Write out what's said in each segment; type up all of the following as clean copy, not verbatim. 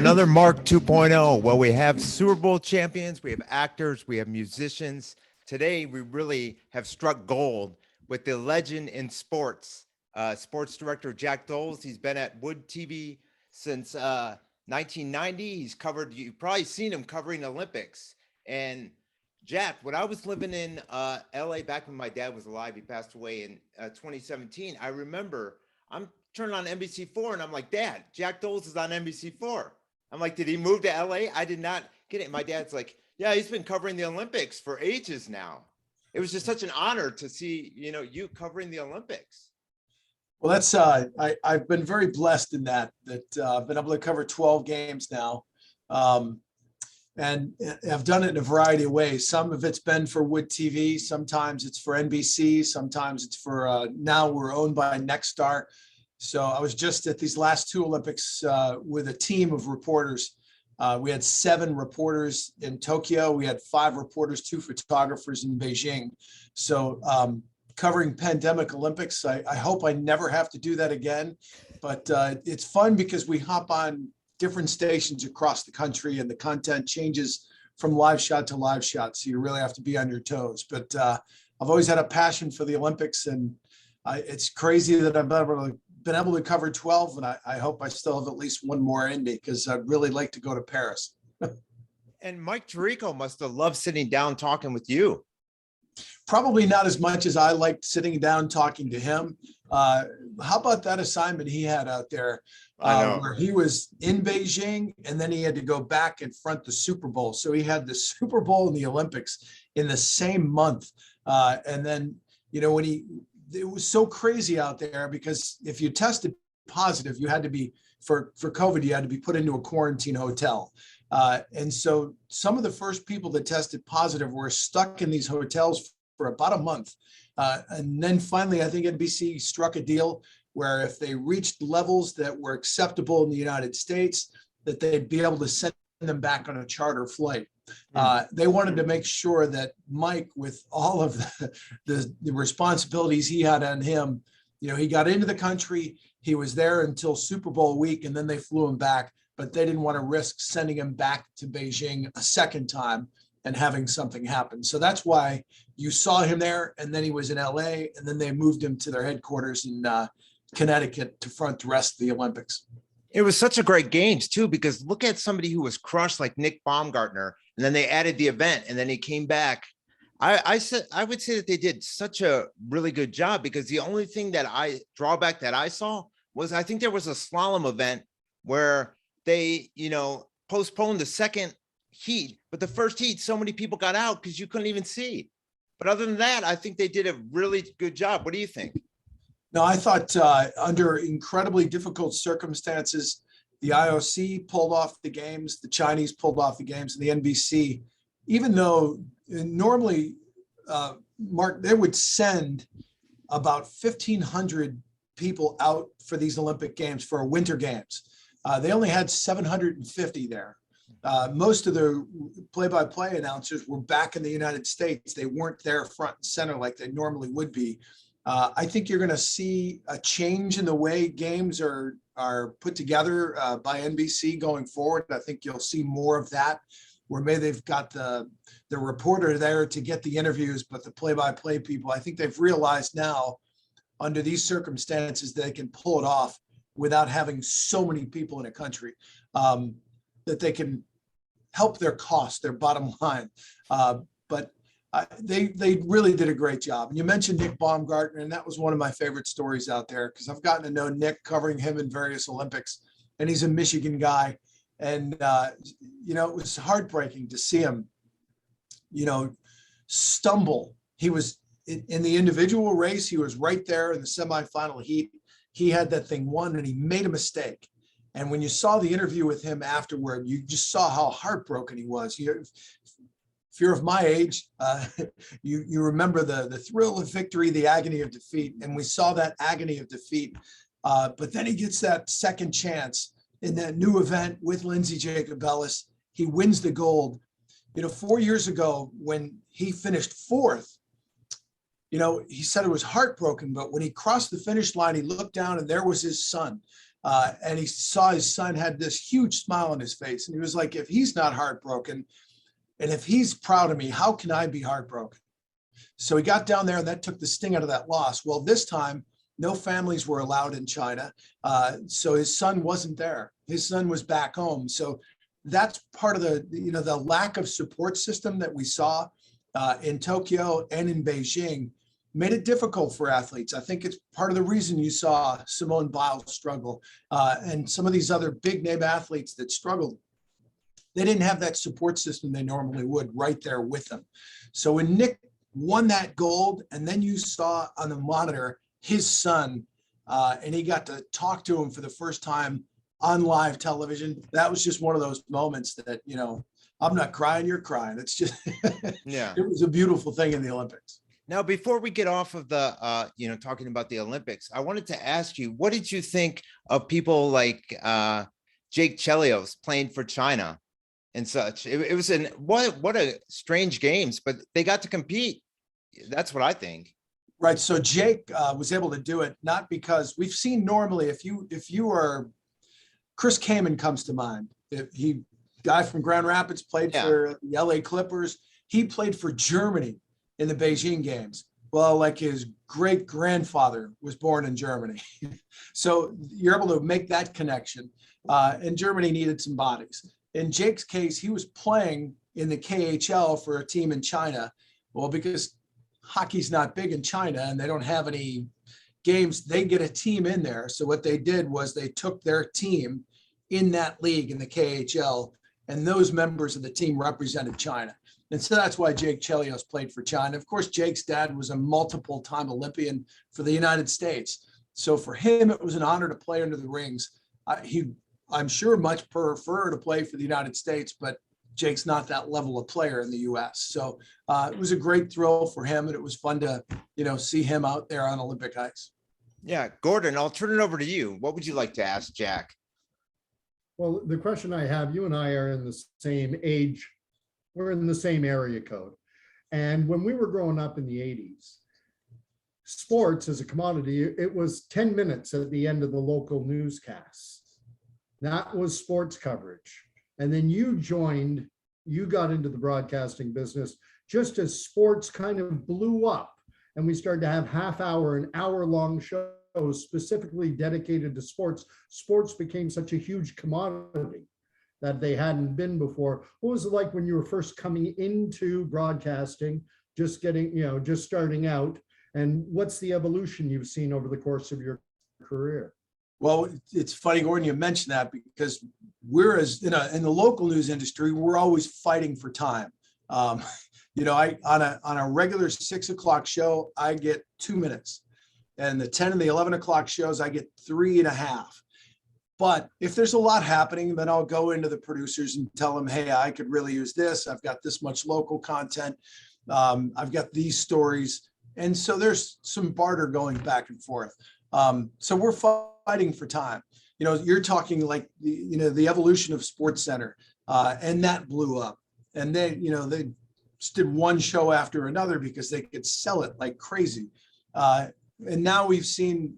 another Mark 2.0. Well, we have Super Bowl champions, we have actors, we have musicians. Today, we really have struck gold with the legend in sports, sports director Jack Doles. He's been at Wood TV since 1990. He's covered, you've probably seen him covering Olympics. And Jack, when I was living in LA back when my dad was alive, he passed away in 2017. I remember I'm turning on NBC4 and I'm like, Dad, Jack Doles is on NBC4. I'm like, did he move to LA? I did not get it. My dad's like, yeah, he's been covering the Olympics for ages now. It was just such an honor to see, you covering the Olympics. Well, that's I've been very blessed in that I've been able to cover 12 games now. And I've done it in a variety of ways. Some of it's been for Wood TV. Sometimes it's for NBC. Sometimes it's for, now we're owned by Nexstar. So I was just at these last two Olympics with a team of reporters. We had 7 reporters in Tokyo. We had 5 reporters, 2 photographers in Beijing. So covering pandemic Olympics, I hope I never have to do that again. But it's fun because we hop on different stations across the country and the content changes from live shot to live shot. So you really have to be on your toes. But I've always had a passion for the Olympics, and it's crazy that I've been able to cover 12, and I hope I still have at least one more in me because I'd really like to go to Paris. And Mike Tirico must have loved sitting down talking with you. Probably not as much as I liked sitting down talking to him. How about that assignment he had out there where he was in Beijing and then he had to go back and front the Super Bowl. So he had the Super Bowl and the Olympics in the same month. And then, it was so crazy out there because if you tested positive, you had to be, for COVID, you had to be put into a quarantine hotel. And so some of the first people that tested positive were stuck in these hotels for about a month. And then finally, I think NBC struck a deal where if they reached levels that were acceptable in the United States, that they'd be able to send them back on a charter flight. They wanted to make sure that Mike, with all of the responsibilities he had on him, he got into the country, he was there until Super Bowl week, and then they flew him back, but they didn't want to risk sending him back to Beijing a second time and having something happen. So that's why you saw him there, and then he was in LA, and then they moved him to their headquarters in Connecticut to front the rest of the Olympics. It was such a great games too, because look at somebody who was crushed like Nick Baumgartner, and then they added the event, and then he came back. I would say that they did such a really good job, because the only thing that drawback that I saw was I think there was a slalom event where they, postponed the second heat, but the first heat, so many people got out because you couldn't even see. But other than that, I think they did a really good job. What do you think? No, I thought under incredibly difficult circumstances, the IOC pulled off the games, the Chinese pulled off the games, and the NBC, even though normally, Mark, they would send about 1,500 people out for these Olympic Games for Winter Games. They only had 750 there. Most of the play-by-play announcers were back in the United States. They weren't there front and center like they normally would be. I think you're going to see a change in the way games are put together by NBC going forward. I think you'll see more of that, where maybe they've got the reporter there to get the interviews, but the play-by-play people, I think they've realized now under these circumstances they can pull it off without having so many people in a country, that they can help their cost, their bottom line. But they really did a great job. And you mentioned Nick Baumgartner, and that was one of my favorite stories out there, because I've gotten to know Nick covering him in various Olympics, and he's a Michigan guy. And, it was heartbreaking to see him, stumble. He was in the individual race. He was right there in the semifinal heat. He had that thing won, and he made a mistake. And when you saw the interview with him afterward, you just saw how heartbroken he was. If you're of my age, you remember the thrill of victory, the agony of defeat. And we saw that agony of defeat. But then he gets that second chance in that new event with Lindsey Jacobellis. He wins the gold. 4 years ago when he finished 4th, he said it was heartbroken, but when he crossed the finish line, he looked down and there was his son. And he saw his son had this huge smile on his face. And he was like, if he's not heartbroken, and if he's proud of me, how can I be heartbroken? So he got down there and that took the sting out of that loss. Well, this time, no families were allowed in China. So his son wasn't there. His son was back home. So that's part of the lack of support system that we saw in Tokyo and in Beijing made it difficult for athletes. I think it's part of the reason you saw Simone Biles struggle and some of these other big name athletes that struggled. They didn't have that support system they normally would right there with them. So when Nick won that gold, and then you saw on the monitor his son, and he got to talk to him for the first time on live television, that was just one of those moments that, I'm not crying, you're crying. It's just, Yeah. It was a beautiful thing in the Olympics. Now, before we get off of the, talking about the Olympics, I wanted to ask you, what did you think of people like Jake Chelios playing for China and such? It was what a strange games, but they got to compete. That's what I think. Right. So Jake was able to do it, not because we've seen normally, if you are, Chris Kaman comes to mind. Guy from Grand Rapids, played for the LA Clippers. He played for Germany in the Beijing games. Well, like his great grandfather was born in Germany. So you're able to make that connection. And Germany needed some bodies. In Jake's case, he was playing in the KHL for a team in China. Well, because hockey's not big in China and they don't have any games, they get a team in there. So what they did was they took their team in that league in the KHL, and those members of the team represented China. And so that's why Jake Chelios played for China. Of course, Jake's dad was a multiple-time Olympian for the United States. So for him, it was an honor to play under the rings. I'm sure much prefer to play for the United States, but Jake's not that level of player in the U.S. So it was a great thrill for him, and it was fun to, see him out there on Olympic ice. Yeah, Gordon, I'll turn it over to you. What would you like to ask Jack? Well, the question I have, you and I are in the same age, we're in the same area code. And when we were growing up in the 80s, sports as a commodity, it was 10 minutes at the end of the local newscasts. That was sports coverage. And then you got into the broadcasting business just as sports kind of blew up and we started to have half-hour and hour-long shows specifically dedicated to sports. Sports became such a huge commodity that they hadn't been before. What was it like when you were first coming into broadcasting, just starting out? And what's the evolution you've seen over the course of your career? Well, it's funny, Gordon, you mentioned that because we're in the local news industry, we're always fighting for time. On a regular 6 o'clock show, I get 2 minutes. And the 10 and the 11 o'clock shows, I get 3.5. But if there's a lot happening, then I'll go into the producers and tell them, hey, I could really use this. I've got this much local content. I've got these stories. And so there's some barter going back and forth. So we're fighting for time. You're talking like the evolution of SportsCenter, and that blew up. And they just did one show after another because they could sell it like crazy. And now we've seen,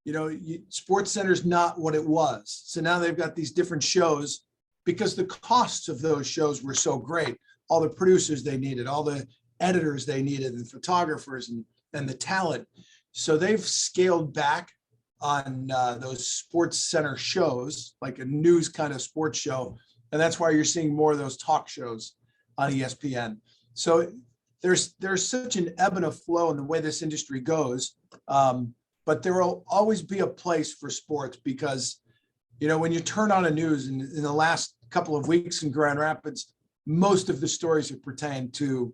SportsCenter's not what it was. So now they've got these different shows because the costs of those shows were so great. All the producers they needed, all the editors they needed, and photographers and the talent. So they've scaled back on those SportsCenter shows, like a news kind of sports show. And that's why you're seeing more of those talk shows on ESPN. So there's such an ebb and a flow in the way this industry goes. But there will always be a place for sports because, when you turn on a news in the last couple of weeks in Grand Rapids, most of the stories have pertained to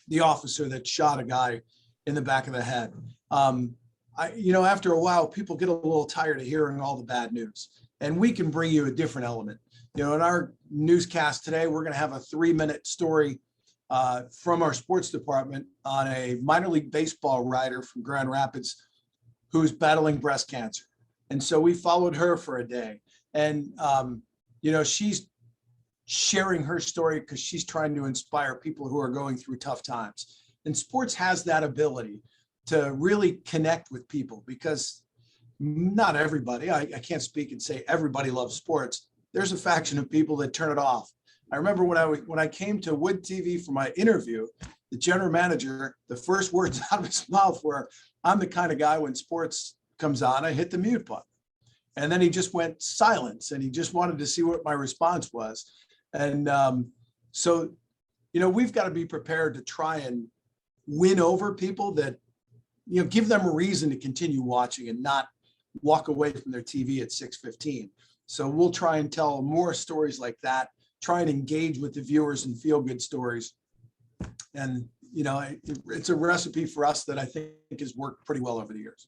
the officer that shot a guy in the back of the head. After a while, people get a little tired of hearing all the bad news, and we can bring you a different element. In our newscast today, we're going to have a 3-minute story from our sports department on a minor league baseball writer from Grand Rapids who's battling breast cancer. And so we followed her for a day, and she's sharing her story because she's trying to inspire people who are going through tough times. And sports has that ability to really connect with people because, not everybody, I can't speak and say everybody loves sports. There's a faction of people that turn it off. I remember when I came to Wood TV for my interview, the general manager, the first words out of his mouth were, I'm the kind of guy when sports comes on, I hit the mute button. And then he just went silence and he just wanted to see what my response was. And so, we've got to be prepared to try and win over people that, give them a reason to continue watching and not walk away from their TV at 6:15. So we'll try and tell more stories like that, try and engage with the viewers and feel good stories. And, it's a recipe for us that I think has worked pretty well over the years.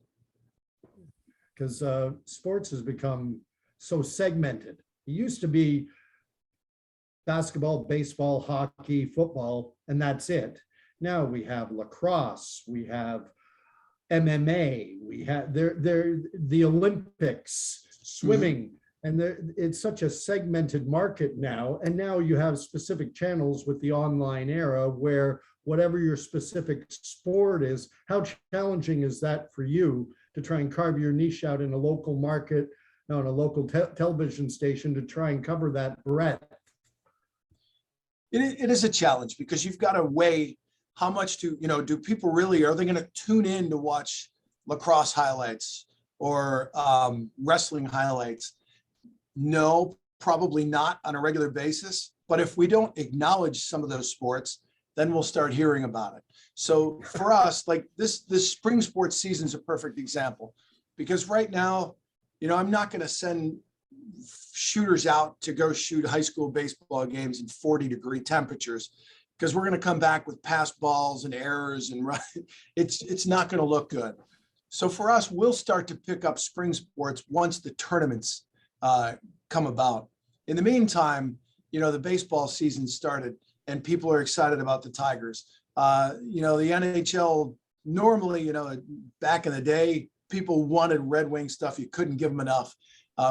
Because sports has become so segmented. It used to be basketball, baseball, hockey, football, and that's it. Now we have lacrosse, we have MMA, we have the Olympics, swimming, and it's such a segmented market now. And now you have specific channels with the online era where whatever your specific sport is, how challenging is that for you to try and carve your niche out in a local market, on a local television station to try and cover that breadth? It is a challenge because you've got to weigh how much do people really, are they going to tune in to watch lacrosse highlights or wrestling highlights? No, probably not on a regular basis. But if we don't acknowledge some of those sports, then we'll start hearing about it. So for us, like this spring sports season is a perfect example, because right now, I'm not going to send shooters out to go shoot high school baseball games in 40-degree temperatures, because we're going to come back with passed balls and errors, and it's not going to look good. So for us, we'll start to pick up spring sports once the tournaments come about. In the meantime, the baseball season started and people are excited about the Tigers. The NHL normally, back in the day, people wanted Red Wing stuff. You couldn't give them enough.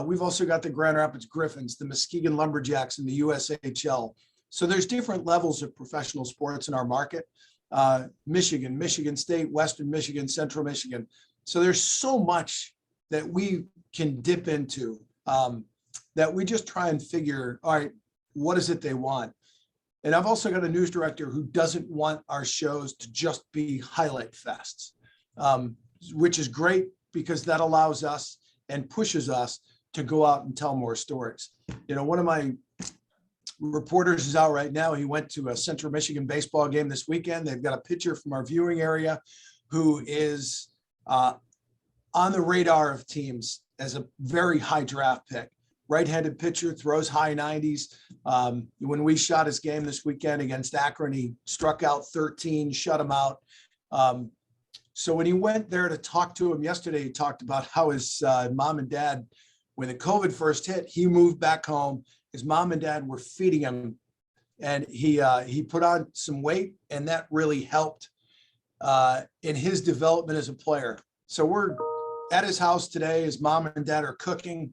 We've also got the Grand Rapids Griffins, the Muskegon Lumberjacks, and the USHL. So there's different levels of professional sports in our market. Michigan, Michigan State, Western Michigan, Central Michigan. So there's so much that we can dip into that we just try and figure, all right, what is it they want? And I've also got a news director who doesn't want our shows to just be highlight fests, which is great because that allows us and pushes us to go out and tell more stories. One of my reporters is out right now. He went to a Central Michigan baseball game this weekend. They've got a pitcher from our viewing area who is on the radar of teams as a very high draft pick. Right-handed pitcher, throws high 90s. When we shot his game this weekend against Akron, he struck out 13, shut him out. So when he went there to talk to him yesterday, he talked about how his mom and dad, when the COVID first hit, he moved back home. His mom and dad were feeding him, and he put on some weight, and that really helped in his development as a player. So we're at his house today. His mom and dad are cooking.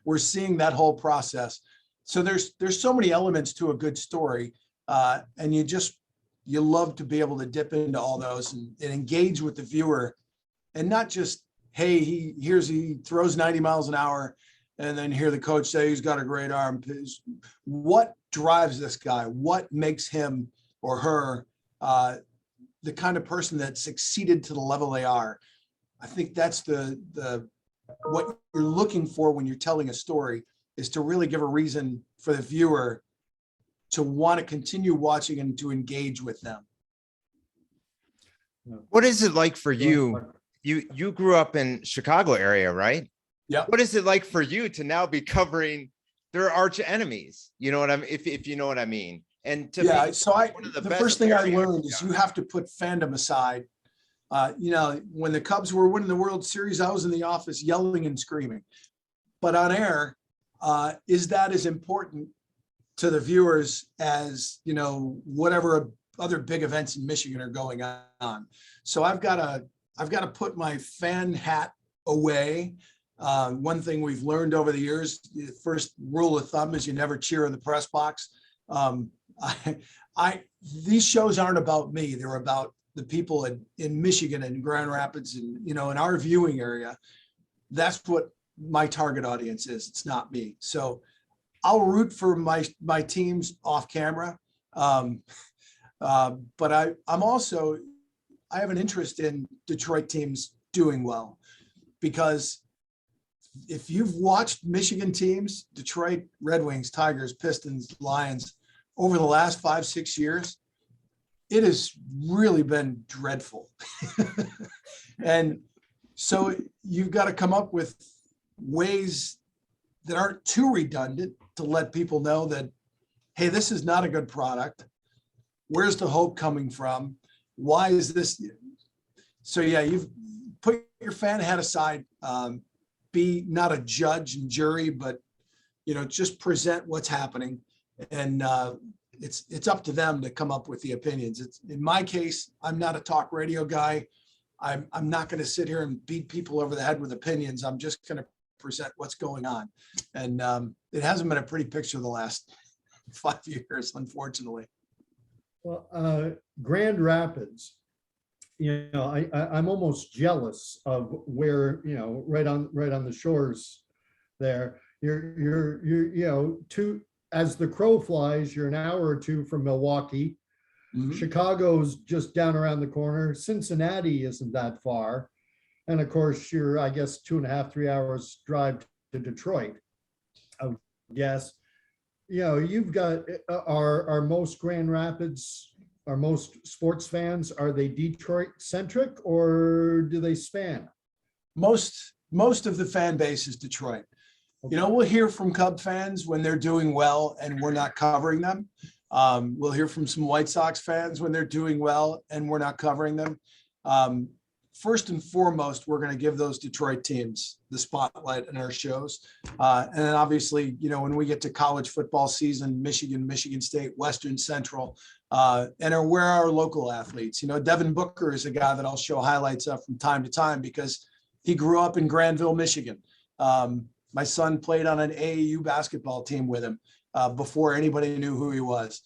We're seeing that whole process. So there's so many elements to a good story, and you love to be able to dip into all those and engage with the viewer, and not just, hey, he throws 90 miles an hour, and then hear the coach say he's got a great arm. What drives this guy? What makes him or her the kind of person that succeeded to the level they are? I think that's what you're looking for when you're telling a story, is to really give a reason for the viewer to want to continue watching and to engage with them. What is it like for you? You grew up in Chicago area, right? Yeah. What is it like for you to now be covering their arch enemies? You know what I mean? If you know what I mean. And to the first thing I learned is you have to put fandom aside. When the Cubs were winning the World Series, I was in the office yelling and screaming. But on air, is that as important to the viewers as, whatever other big events in Michigan are going on? So I've got to put my fan hat away. One thing we've learned over the years, the first rule of thumb is you never cheer in the press box. These shows aren't about me. They're the people in Michigan and Grand Rapids and, in our viewing area, that's what my target audience is. It's not me. So I'll root for my teams off camera. But I have an interest in Detroit teams doing well, because if you've watched Michigan teams, Detroit Red Wings, Tigers, Pistons, Lions, over the last 5-6 years, it has really been dreadful. And so you've got to come up with ways that aren't too redundant to let people know that, hey, this is not a good product. Where's the hope coming from? Why is this? So yeah, you've put your fan hat aside, be not a judge and jury, but, just present what's happening. And it's up to them to come up with the opinions. It's, in my case, I'm not a talk radio guy. I'm not going to sit here and beat people over the head with opinions. I'm just going to present what's going on. And it hasn't been a pretty picture the last 5 years, unfortunately. Well, Grand Rapids, I'm almost jealous of where, right on the shores there. You're as the crow flies, you're an hour or two from Milwaukee. Mm-hmm. Chicago's just down around the corner. Cincinnati isn't that far. And of course, you're, I guess, 2.5-3 hours drive to Detroit. I would guess. You've got our most Grand Rapids, our most sports fans, are they Detroit centric or do they span? Most of the fan base is Detroit. Okay. We'll hear from Cub fans when they're doing well and we're not covering them. We'll hear from some White Sox fans when they're doing well and we're not covering them. First and foremost, we're going to give those Detroit teams the spotlight in our shows. And then obviously, when we get to college football season, Michigan, Michigan State, Western Central, and where are our local athletes? Devin Booker is a guy that I'll show highlights of from time to time because he grew up in Granville, Michigan. My son played on an AAU basketball team with him before anybody knew who he was.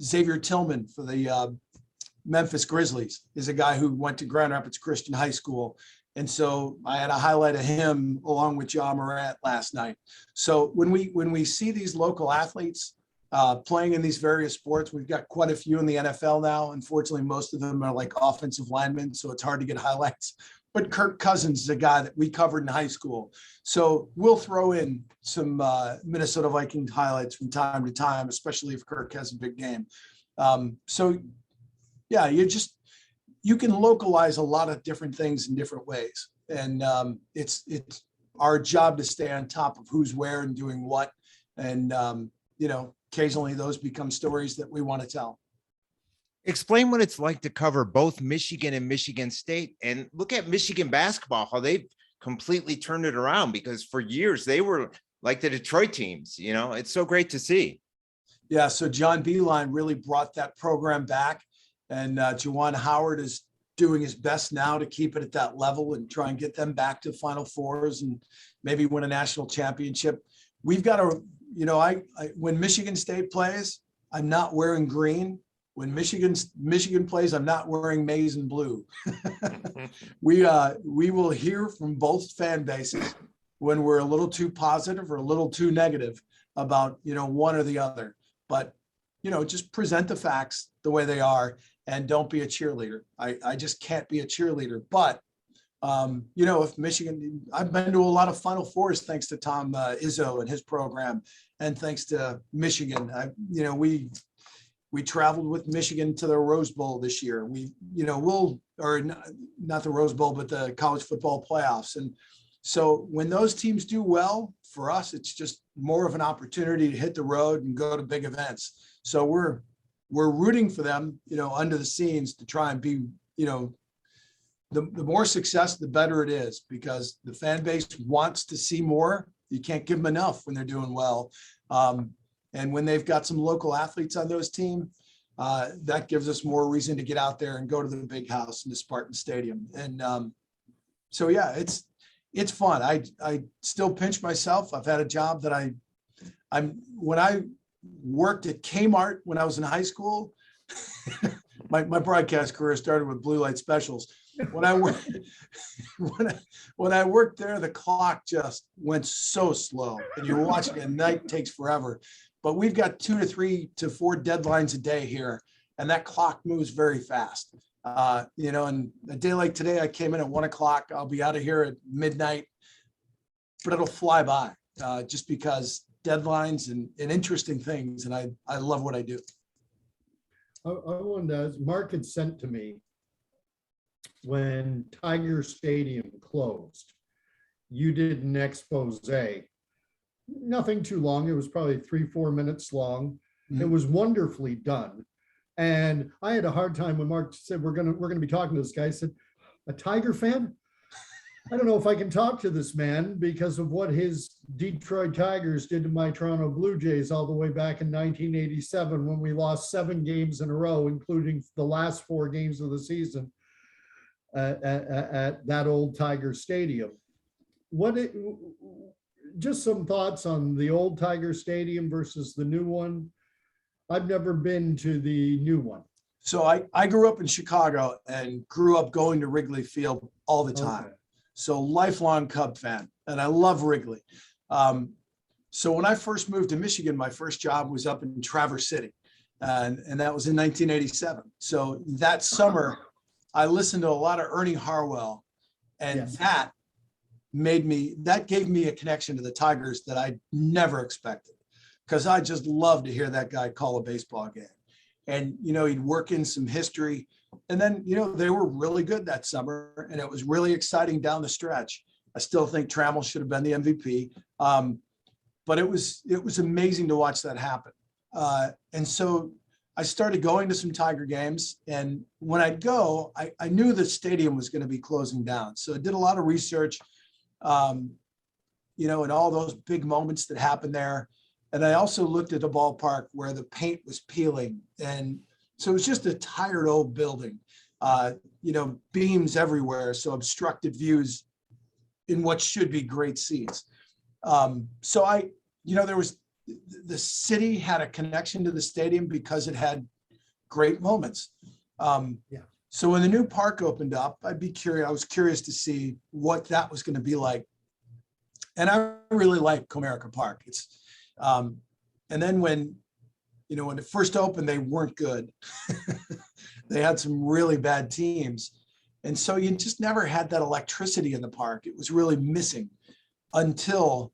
Xavier Tillman for the Memphis Grizzlies is a guy who went to Grand Rapids Christian High School. And so I had a highlight of him along with John Morant last night. So when we see these local athletes playing in these various sports, we've got quite a few in the NFL now. Unfortunately, most of them are like offensive linemen, so it's hard to get highlights. But Kirk Cousins is a guy that we covered in high school. So we'll throw in some Minnesota Vikings highlights from time to time, especially if Kirk has a big game. So yeah, you can localize a lot of different things in different ways. And it's our job to stay on top of who's where and doing what. And, occasionally those become stories that we want to tell. Explain what it's like to cover both Michigan and Michigan State, and look at Michigan basketball, how they've completely turned it around, because for years they were like the Detroit teams. It's so great to see. Yeah. So John Beilein really brought that program back. And Juwan Howard is doing his best now to keep it at that level and try and get them back to Final Fours and maybe win a national championship. We've got to, when Michigan State plays, I'm not wearing green. When Michigan plays, I'm not wearing maize and blue. We will hear from both fan bases when we're a little too positive or a little too negative about, one or the other. But, just present the facts the way they are. And don't be a cheerleader. I just can't be a cheerleader. But, if Michigan, I've been to a lot of Final Fours thanks to Tom Izzo and his program, and thanks to Michigan. We traveled with Michigan to the Rose Bowl this year. Not the Rose Bowl, but the college football playoffs. And so when those teams do well, for us, it's just more of an opportunity to hit the road and go to big events. So we're rooting for them, under the scenes to try and be, the more success, the better it is, because the fan base wants to see more. You can't give them enough when they're doing well. And when they've got some local athletes on those teams, that gives us more reason to get out there and go to the big house in the Spartan Stadium. And so, yeah, it's fun. I still pinch myself. I've had a job that when I worked at Kmart when I was in high school, my broadcast career started with blue light specials. When I worked when I worked there, the clock just went so slow, and you're watching it. Night takes forever, but we've got 2 to 3 to 4 deadlines a day here, and that clock moves very fast. And a day like today, I came in at 1 o'clock. I'll be out of here at midnight, but it'll fly by just because deadlines and interesting things, and I love what I do. I wanted to, Mark had sent to me when Tiger Stadium closed, you did an expose, nothing too long. It was probably 3-4 minutes long. Mhm. It was wonderfully done. And I had a hard time when Mark said, we're gonna be talking to this guy. I said, a Tiger fan? I don't know if I can talk to this man because of what his Detroit Tigers did to my Toronto Blue Jays all the way back in 1987 when we lost 7 games in a row, including the last 4 games of the season at that old Tiger Stadium. Just some thoughts on the old Tiger Stadium versus the new one. I've never been to the new one. So I grew up in Chicago and grew up going to Wrigley Field all the time. Okay. So lifelong Cub fan, and I love Wrigley. So when I first moved to Michigan, my first job was up in Traverse City, and that was in 1987. So that summer, I listened to a lot of Ernie Harwell, and Yes. that gave me a connection to the Tigers that I never expected, because I just love to hear that guy call a baseball game. And, he'd work in some history. And then, they were really good that summer, and it was really exciting down the stretch. I still think Trammell should have been the MVP. But it was amazing to watch that happen. And so I started going to some Tiger games. And when I'd go, I knew the stadium was going to be closing down. So I did a lot of research, and all those big moments that happened there. And I also looked at the ballpark where the paint was peeling. And so it was just a tired old building, beams everywhere. So obstructed views in what should be great seats. So the city had a connection to the stadium because it had great moments. So when the new park opened up, I was curious to see what that was going to be like. And I really like Comerica Park. And then when it first opened, they weren't good. They had some really bad teams. And so you just never had that electricity in the park. It was really missing until,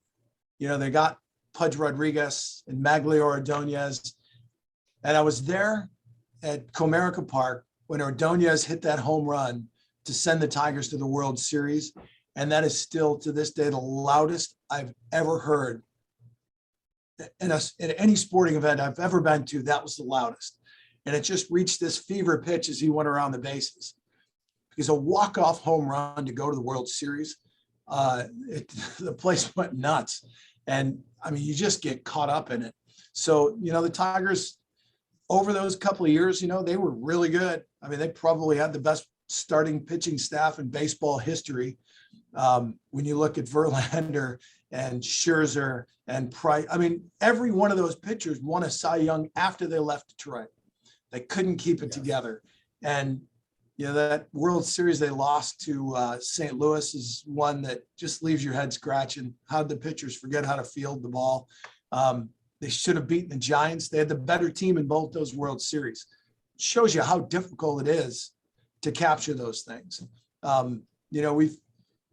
they got Pudge Rodriguez and Maglio Ordonez. And I was there at Comerica Park when Ordonez hit that home run to send the Tigers to the World Series. And that is still to this day the loudest I've ever heard. At any sporting event I've ever been to, that was the loudest. And it just reached this fever pitch as he went around the bases. Because a walk-off home run to go to the World Series, the place went nuts. And you just get caught up in it. So, the Tigers, over those couple of years, they were really good. They probably had the best starting pitching staff in baseball history. When you look at Verlander and Scherzer and Price, every one of those pitchers won a Cy Young after they left Detroit. They couldn't keep it together. And, that World Series they lost to St. Louis is one that just leaves your head scratching. How'd the pitchers forget how to field the ball? They should have beaten the Giants. They had the better team in both those World Series. It shows you how difficult it is to capture those things.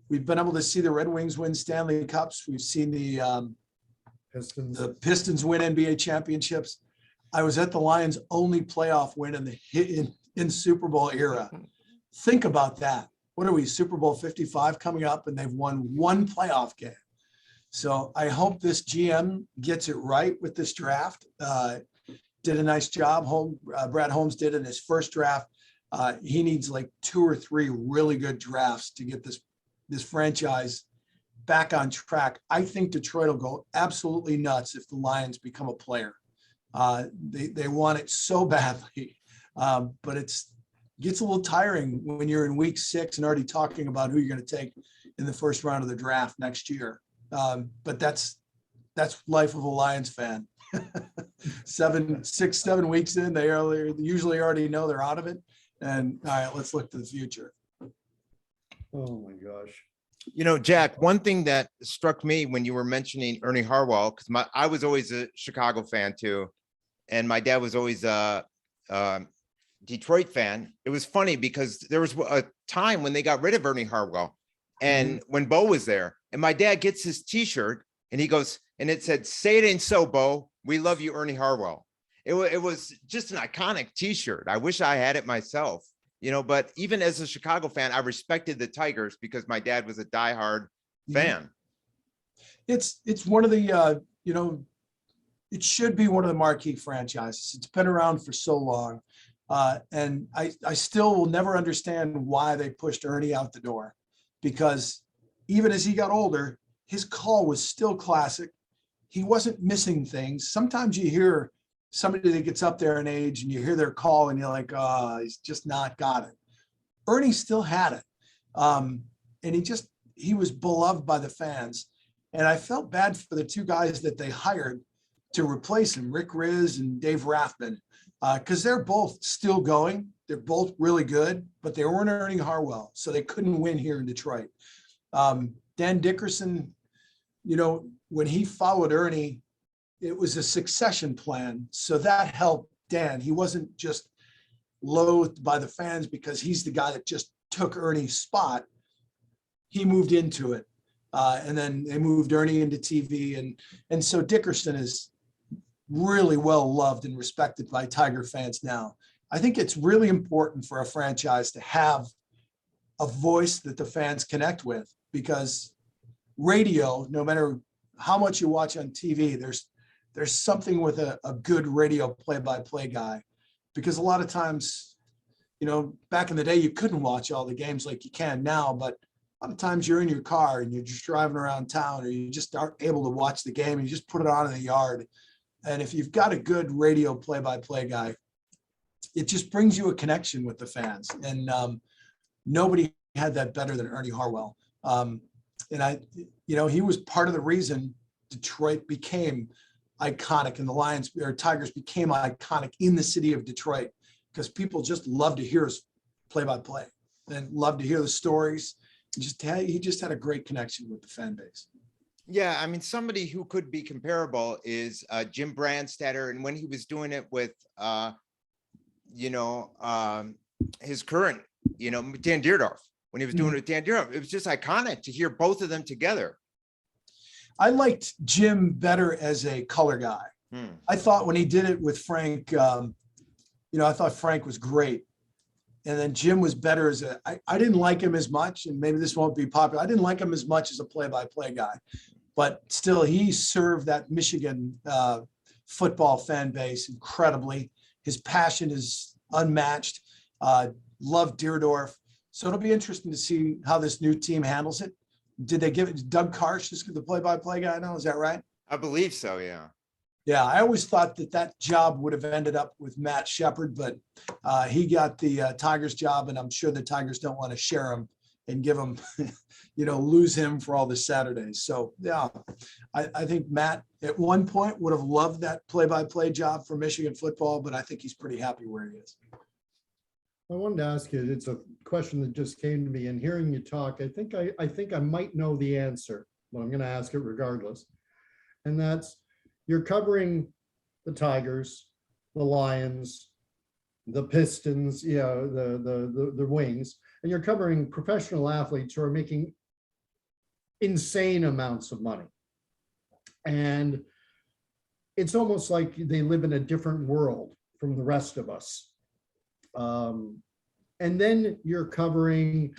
We've been able to see the Red Wings win Stanley Cups. We've seen the Pistons win NBA championships. I was at the Lions' only playoff win in Super Bowl era. Think about that. What are we, Super Bowl 55 coming up, and they've won one playoff game. So I hope this GM gets it right with this draft. Did a nice job. Brad Holmes did in his first draft. He needs like 2 or 3 really good drafts to get this franchise back on track. I think Detroit will go absolutely nuts if the Lions become a player. They want it so badly, but it gets a little tiring when you're in week 6 and already talking about who you're going to take in the first round of the draft next year. But that's life of a Lions fan. 6, 7 weeks in, they usually already know they're out of it. And all right, let's look to the future. Oh my gosh. You know, Jack, one thing that struck me when you were mentioning Ernie Harwell, because I was always a Chicago fan too, and my dad was always a Detroit fan. It was funny because there was a time when they got rid of Ernie Harwell, and when Bo was there, and my dad gets his T-shirt, and he goes, and it said, "Say it ain't so, Bo. We love you, Ernie Harwell." It was just an iconic T-shirt. I wish I had it myself. You know, but even as a Chicago fan, I respected the Tigers because my dad was a diehard fan. It's one of the, it should be one of the marquee franchises. It's been around for so long. And I still will never understand why they pushed Ernie out the door, because even as he got older, his call was still classic. He wasn't missing things. Sometimes you hear somebody that gets up there in age and you hear their call and you're like, oh, he's just not got it. Ernie still had it. And he was beloved by the fans. And I felt bad for the two guys that they hired to replace him, Rick Riz and Dave Rathman, because they're both still going. They're both really good, but they weren't Ernie Harwell, so they couldn't win here in Detroit. Dan Dickerson, when he followed Ernie, it was a succession plan. So that helped Dan. He wasn't just loathed by the fans because he's the guy that just took Ernie's spot. He moved into it. And then they moved Ernie into TV. And so Dickerson is really well loved and respected by Tiger fans now. I think it's really important for a franchise to have a voice that the fans connect with, because radio, no matter how much you watch on TV, there's something with a good radio play-by-play guy, because a lot of times, back in the day, you couldn't watch all the games like you can now, but a lot of times you're in your car and you're just driving around town, or you just aren't able to watch the game and you just put it on in the yard. And if you've got a good radio play-by-play guy, it just brings you a connection with the fans. And nobody had that better than Ernie Harwell. And he was part of the reason Detroit became iconic, and the Tigers became iconic in the city of Detroit, because people just love to hear his play-by-play and love to hear the stories. He just had a great connection with the fan base. Yeah, I mean, somebody who could be comparable is Jim Branstadter, and when he was doing it with, his current, Dan Dierdorf. When he was doing it with Dan Dierdorf, it was just iconic to hear both of them together. I liked Jim better as a color guy. I thought when he did it with Frank, I thought Frank was great. And then Jim was better as I didn't like him as much, and maybe this won't be popular. I didn't like him as much as a play-by-play guy, but still he served that Michigan football fan base incredibly. His passion is unmatched. Loved Dierdorf. So it'll be interesting to see how this new team handles it. Did they give it Doug Karsh, the play-by-play guy now? Is that right? I believe so, yeah. Yeah, I always thought that job would have ended up with Matt Shepard, but he got the Tigers job, and I'm sure the Tigers don't want to share him and give him, lose him for all the Saturdays. So, yeah, I think Matt at one point would have loved that play-by-play job for Michigan football, but I think he's pretty happy where he is. I wanted to ask you, it's a question that just came to me, and hearing you talk, I think I might know the answer, but I'm going to ask it regardless. And that's, you're covering the Tigers, the Lions, the Pistons, the Wings, and you're covering professional athletes who are making insane amounts of money. And it's almost like they live in a different world from the rest of us. And then you're covering,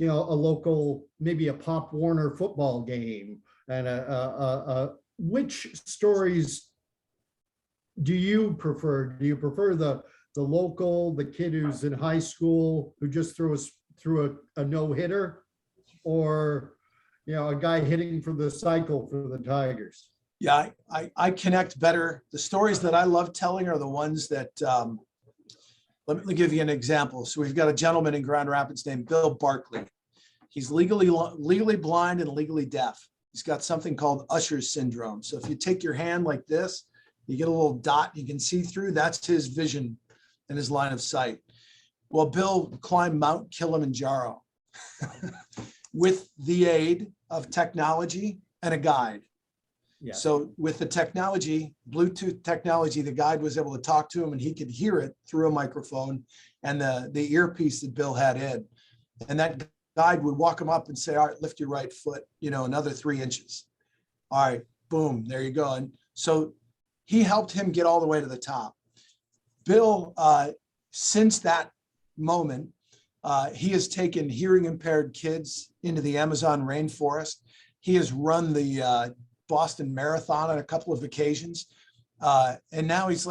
a local, maybe a Pop Warner football game, and which stories do you prefer? Do you prefer the local, the kid who's in high school who just threw a no-hitter, or a guy hitting for the cycle for the Tigers? Yeah, I connect better. The stories that I love telling are the ones that let me give you an example. So we've got a gentleman in Grand Rapids named Bill Barkley. He's legally blind and legally deaf. He's got something called Usher's syndrome. So if you take your hand like this You get a little dot you can see through. That's his vision and his line of sight. Well, Bill climbed Mount Kilimanjaro with the aid of technology and a guide. Yeah. So with the technology, Bluetooth technology, the guide was able to talk to him and he could hear it through a microphone and the earpiece that Bill had in. And that guide would walk him up and say, all right, lift your right foot, another 3 inches. All right, boom, there you go. And so he helped him get all the way to the top. Bill, since that moment, he has taken hearing impaired kids into the Amazon rainforest. He has run the Boston Marathon on a couple of occasions. And now he's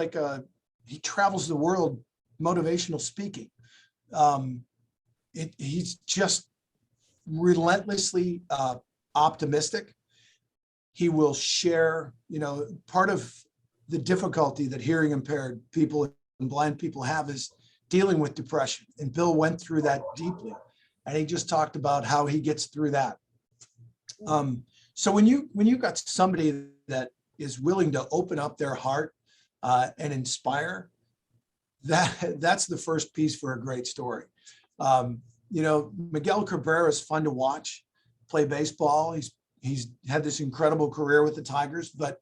he travels the world motivational speaking. He's just relentlessly optimistic. He will share, part of the difficulty that hearing impaired people and blind people have is dealing with depression. And Bill went through that deeply. And he just talked about how he gets through that. So when you got somebody that is willing to open up their heart and inspire, that's the first piece for a great story. Miguel Cabrera is fun to watch play baseball. He's had this incredible career with the Tigers, but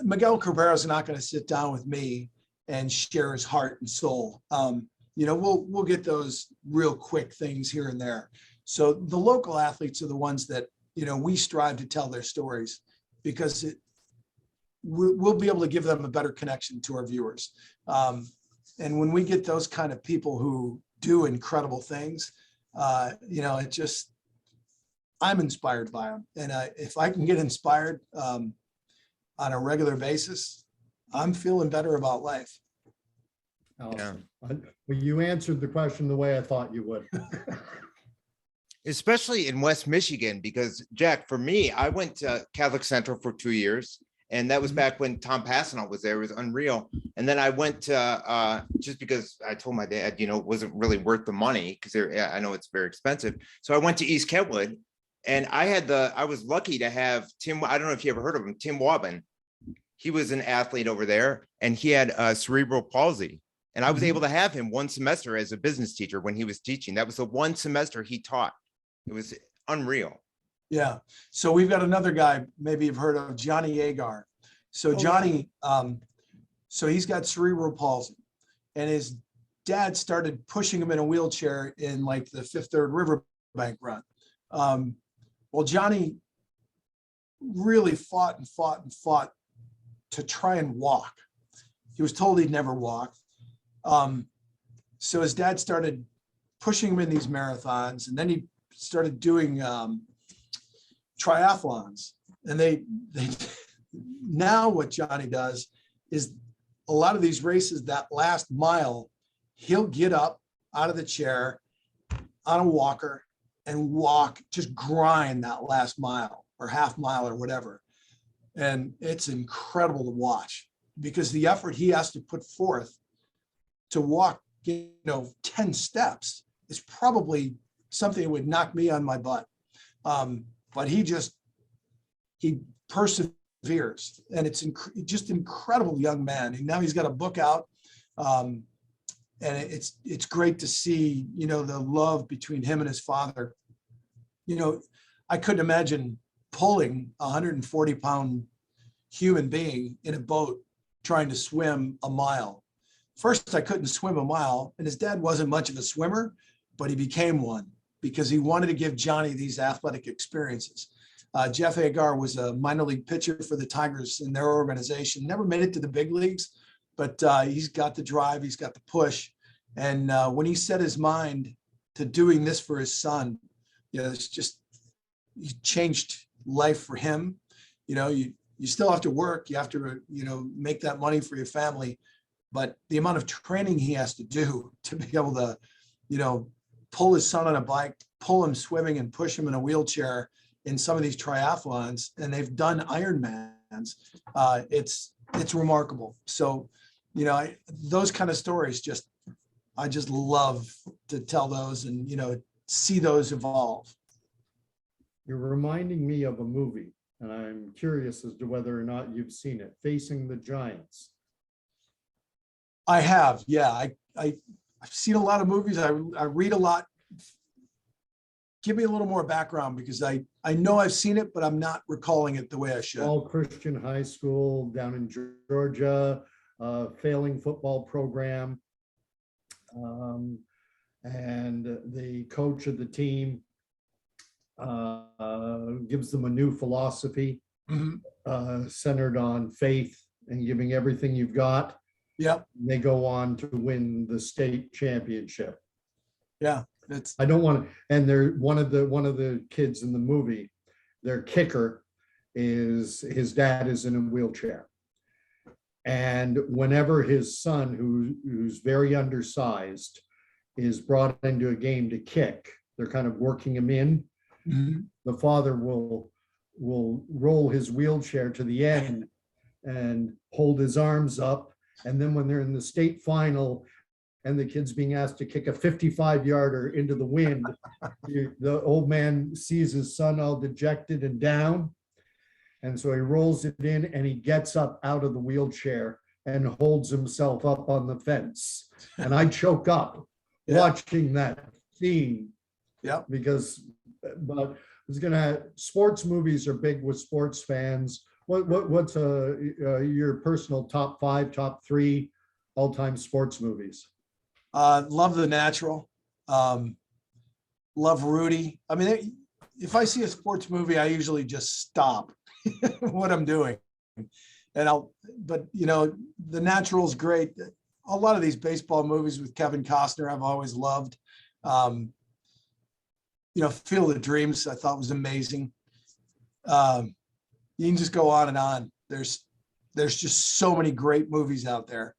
Miguel Cabrera is not going to sit down with me and share his heart and soul. We'll get those real quick things here and there. So the local athletes are the ones that we strive to tell their stories because we'll be able to give them a better connection to our viewers. And when we get those kind of people who do incredible things, I'm inspired by them. And if I can get inspired on a regular basis, I'm feeling better about life. Awesome. Well, you answered the question the way I thought you would. Especially in West Michigan, because Jack, for me, I went to Catholic Central for 2 years, and that was back when Tom Passanault was there. It was unreal. And then I went to just because I told my dad, it wasn't really worth the money because I know it's very expensive. So I went to East Kentwood, and I was lucky to have Tim. I don't know if you ever heard of him, Tim Wabin. He was an athlete over there, and he had cerebral palsy. And I was able to have him one semester as a business teacher when he was teaching. That was the one semester he taught. It was unreal. Yeah. So we've got another guy, maybe you've heard of, Johnny Agar. So Johnny, so he's got cerebral palsy, and his dad started pushing him in a wheelchair in like the Fifth Third Riverbank run. Well, Johnny really fought to try and walk. He was told he'd never walk. So his dad started pushing him in these marathons, and then he started doing triathlons. And they now what Johnny does is a lot of these races, that last mile, he'll get up out of the chair on a walker and walk, just grind that last mile or half mile or whatever. And it's incredible to watch because the effort he has to put forth to walk, 10 steps is probably something that would knock me on my butt. But he perseveres, and it's just incredible young man. And now he's got a book out. And it's great to see, the love between him and his father. I couldn't imagine pulling a 140-pound human being in a boat trying to swim a mile. First, I couldn't swim a mile, and his dad wasn't much of a swimmer, but he became one because he wanted to give Johnny these athletic experiences. Jeff Agar was a minor league pitcher for the Tigers in their organization, never made it to the big leagues, but he's got the drive, he's got the push. And when he set his mind to doing this for his son, it's just, he changed life for him. You still have to work, you have to, make that money for your family, but the amount of training he has to do to be able to, pull his son on a bike, pull him swimming and push him in a wheelchair in some of these triathlons, and they've done Ironmans. It's remarkable. So, those kind of stories I just love to tell those and, see those evolve. You're reminding me of a movie And I'm curious as to whether or not you've seen it, Facing the Giants. I have, yeah. I've seen a lot of movies. I read a lot. Give me a little more background, because I know I've seen it, but I'm not recalling it the way I should. All Christian high school down in Georgia, failing football program. And the coach of the team gives them a new philosophy centered on faith and giving everything you've got. Yep. They go on to win the state championship. Yeah. I don't want to, and they're one of the kids in the movie, their kicker is his dad is in a wheelchair. And whenever his son, who's very undersized, is brought into a game to kick, they're kind of working him in. The father will roll his wheelchair to the end and hold his arms up. And then when they're in the state final and the kid's being asked to kick a 55-yarder into the wind, the old man sees his son all dejected and down. And so he rolls it in and he gets up out of the wheelchair and holds himself up on the fence. And I choke up watching that scene. Yeah. Because, but it's gonna, sports movies are big with sports fans. What's your personal top 5, top 3 all-time sports movies? Love The Natural. Love Rudy. I mean, if I see a sports movie, I usually just stop what I'm doing. And but you know, The Natural is great. A lot of these baseball movies with Kevin Costner, I've always loved. You know, Field of Dreams, I thought was amazing. You can just go on and on. There's just so many great movies out there.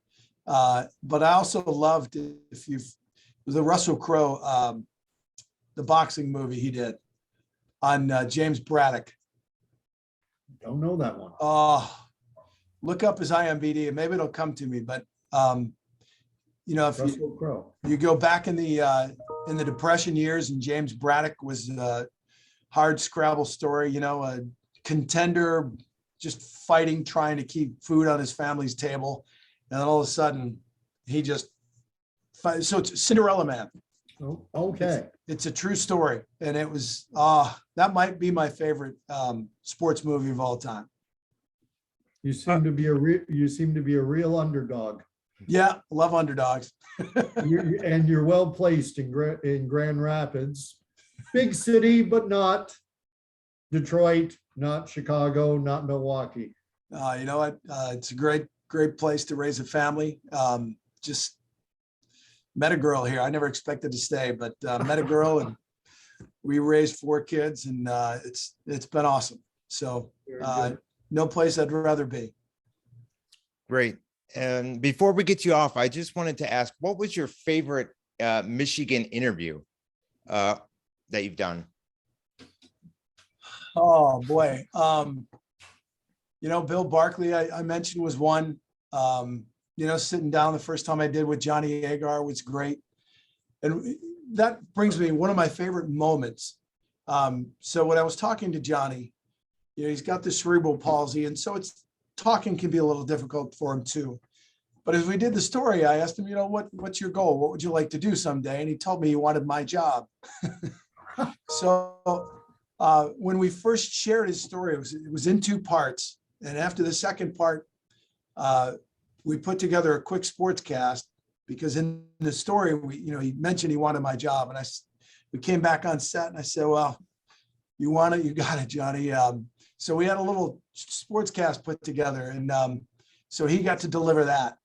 But I also loved, the Russell Crowe, the boxing movie he did on James Braddock. Don't know that one. Look up his IMDb and maybe it'll come to me. But you know, if Russell Crowe. you go back in the Depression years, and James Braddock was a hard scrabble story, you know, a contender just fighting, trying to keep food on his family's table. And then all of a sudden he just, so it's Cinderella Man. Oh, okay. It's a true story. And it was, that might be my favorite sports movie of all time. You seem to be a real underdog. Yeah. Love underdogs. You're well placed in Grand Rapids, big city, but not Detroit, not Chicago, not Milwaukee. You know what? It's a great place to raise a family. Just met a girl here. I never expected to stay, but met a girl and we raised 4 kids, and it's been awesome. So no place I'd rather be. Great. And before we get you off, I just wanted to ask, what was your favorite Michigan interview that you've done? Oh boy. You know, Bill Barkley, I mentioned, was one. You know, sitting down the first time I did with Johnny Agar was great. And that brings me one of my favorite moments. So when I was talking to Johnny, you know, he's got the cerebral palsy, and so talking can be a little difficult for him too. But as we did the story, I asked him, you know, what's your goal? What would you like to do someday? And he told me he wanted my job. So when we first shared his story, it was in 2 parts. And after the second part, we put together a quick sports cast, because in the story, he mentioned he wanted my job. And we came back on set and I said, well, you want it, you got it, Johnny. So we had a little sports cast put together, and so he got to deliver that.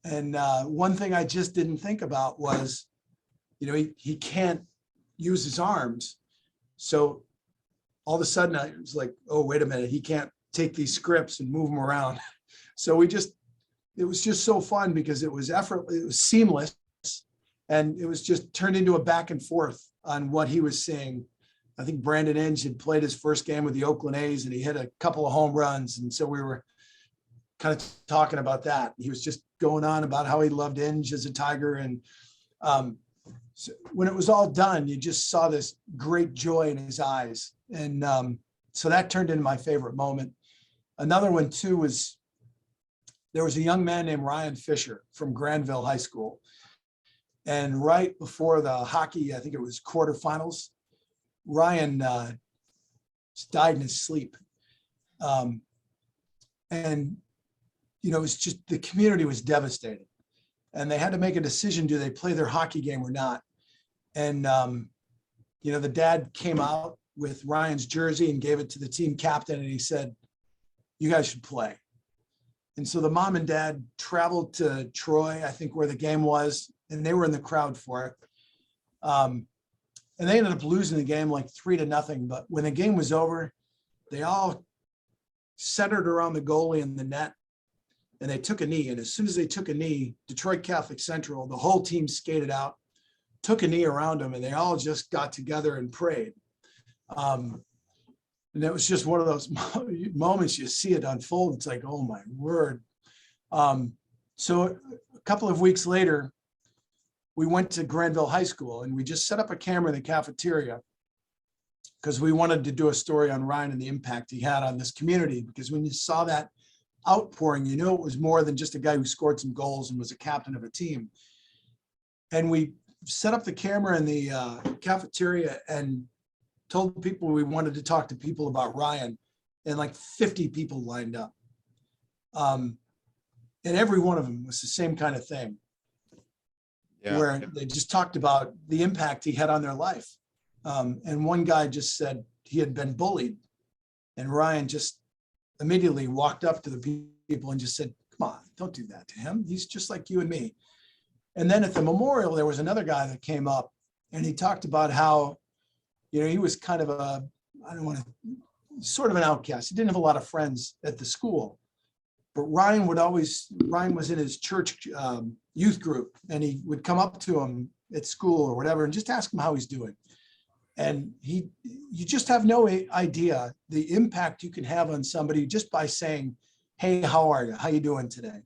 And one thing I just didn't think about was, you know, he can't use his arms. So all of a sudden I was like, oh, wait a minute, he can't take these scripts and move them around. So it was just so fun, because it was effortless, it was seamless, and it was just turned into a back and forth on what he was saying. I think Brandon Inge had played his first game with the Oakland A's, and he hit a couple of home runs. And so we were kind of talking about that. He was just going on about how he loved Inge as a Tiger. And so when it was all done, you just saw this great joy in his eyes. And so that turned into my favorite moment. Another one too was there was a young man named Ryan Fisher from Granville High School. And right before the hockey, I think it was quarterfinals, Ryan just died in his sleep. And, you know, it was just, the community was devastated. And they had to make a decision, do they play their hockey game or not? And, you know, the dad came out with Ryan's jersey and gave it to the team captain. And he said, you guys should play. And so the mom and dad traveled to Troy, I think where the game was, and they were in the crowd for it. And they ended up losing the game like 3-0. But when the game was over, they all centered around the goalie in the net and they took a knee. And as soon as they took a knee, Detroit Catholic Central, the whole team skated out, took a knee around them, and they all just got together and prayed. And it was just one of those moments you see it unfold. It's like, oh my word. So a couple of weeks later, we went to Granville High School and we just set up a camera in the cafeteria because we wanted to do a story on Ryan and the impact he had on this community. Because when you saw that outpouring, you knew it was more than just a guy who scored some goals and was a captain of a team. And we set up the camera in the cafeteria and told people we wanted to talk to people about Ryan, and like 50 people lined up. And every one of them was the same kind of thing, where they just talked about the impact he had on their life. And one guy just said he had been bullied, and Ryan just immediately walked up to the people and just said, come on, don't do that to him. He's just like you and me. And then at the memorial, there was another guy that came up and he talked about how, you know, he was kind of a, I don't want to, sort of an outcast. He didn't have a lot of friends at the school, but Ryan was in his church youth group, and he would come up to him at school or whatever and just ask him how he's doing. And you just have no idea the impact you can have on somebody just by saying, hey, how are you? How you doing today?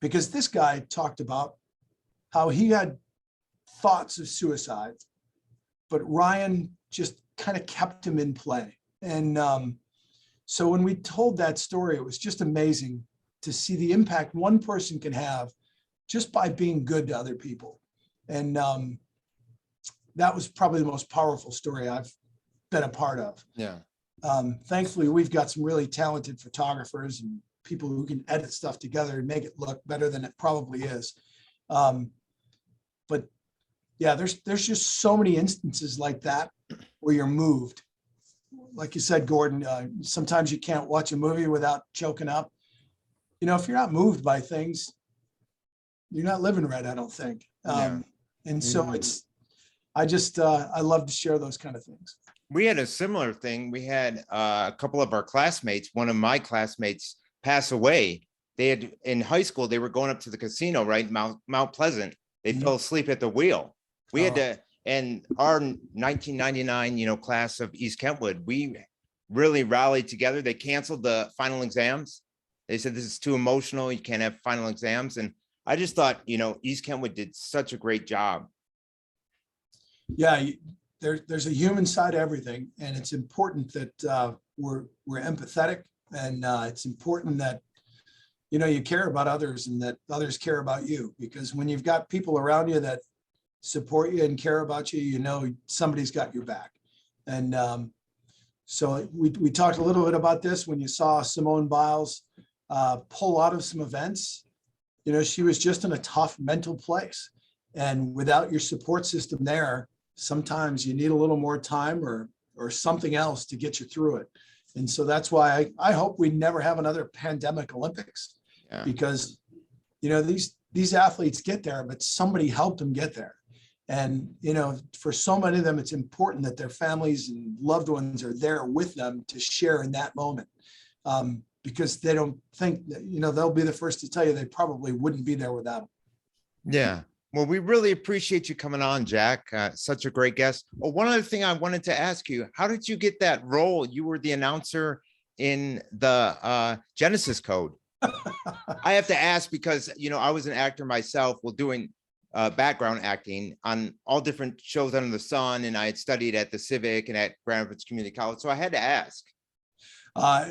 Because this guy talked about how he had thoughts of suicide, but Ryan just kind of kept him in play. And so when we told that story, it was just amazing to see the impact one person can have just by being good to other people. And that was probably the most powerful story I've been a part of. Yeah. Thankfully, we've got some really talented photographers and people who can edit stuff together and make it look better than it probably is. But yeah, there's just so many instances like that where you're moved. Like you said, Gordon, sometimes you can't watch a movie without choking up. You know, if you're not moved by things, you're not living right, I don't think. And so I love to share those kind of things. We had a similar thing. We had a couple of our classmates, one of my classmates pass away. They had, in high school, they were going up to the casino, right? Mount Pleasant. They fell asleep at the wheel. We had to, and our 1999, class of East Kentwood, we really rallied together. They canceled the final exams. They said, this is too emotional. You can't have final exams. And I just thought, East Kentwood did such a great job. Yeah, there's a human side to everything. And it's important that we're empathetic, and it's important that, you care about others and that others care about you, because when you've got people around you that support you and care about you, somebody's got your back. And so we talked a little bit about this when you saw Simone Biles pull out of some events. She was just in a tough mental place, and without your support system there, sometimes you need a little more time or something else to get you through it. And so that's why I hope we never have another pandemic Olympics, because these athletes get there, but somebody helped them get there. And, for so many of them, it's important that their families and loved ones are there with them to share in that moment, because they don't think that, they'll be the first to tell you they probably wouldn't be there without them. Yeah. Well, we really appreciate you coming on, Jack. Such a great guest. Oh, one other thing I wanted to ask you, how did you get that role? You were the announcer in the Genesis Code. I have to ask because, I was an actor myself while doing background acting on all different shows under the sun, and I had studied at the Civic and at Grand Rapids Community College. So I had to ask,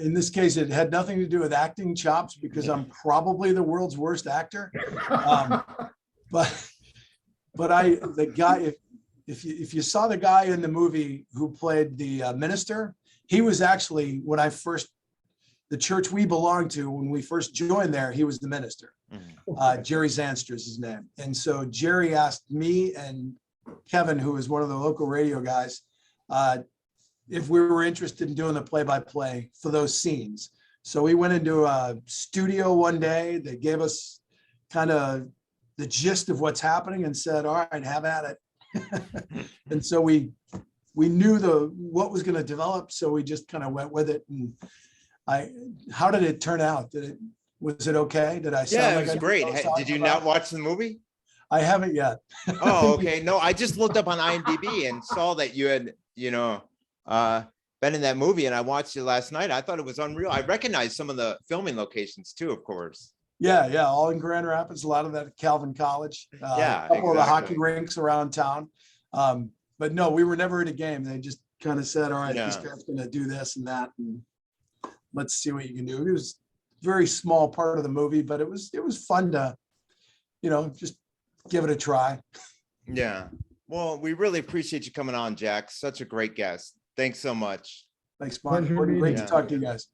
In this case, it had nothing to do with acting chops because I'm probably the world's worst actor. But the guy, if you saw the guy in the movie who played the minister, he was actually, the church we belonged to, when we first joined there, he was the minister. Jerry Zanstra is his name. And so Jerry asked me and Kevin, who is one of the local radio guys, if we were interested in doing the play-by-play for those scenes. So we went into a studio one day. They gave us kind of the gist of what's happening and said, all right, have at it. And so we knew what was going to develop. So we just kind of went with it. And how did it turn out? Was it okay? Did I sound Yeah, like it was I great. know what I was Did you talking not about? watch the movie? I haven't yet. Oh, okay. No, I just looked up on IMDb and saw that you had, been in that movie, and I watched it last night. I thought it was unreal. I recognized some of the filming locations too, of course. Yeah, all in Grand Rapids, a lot of that at Calvin College. Yeah, a couple of the hockey exactly. rinks around town. But no, we were never at a game. They just kind of said, all right, this Yeah. guy's gonna do this and that, and let's see what you can do. It was a very small part of the movie, but it was fun to, just give it a try. Yeah. Well, we really appreciate you coming on, Jack. Such a great guest. Thanks so much. Thanks, Mark. Pleasure Great meeting to you. talk to you guys.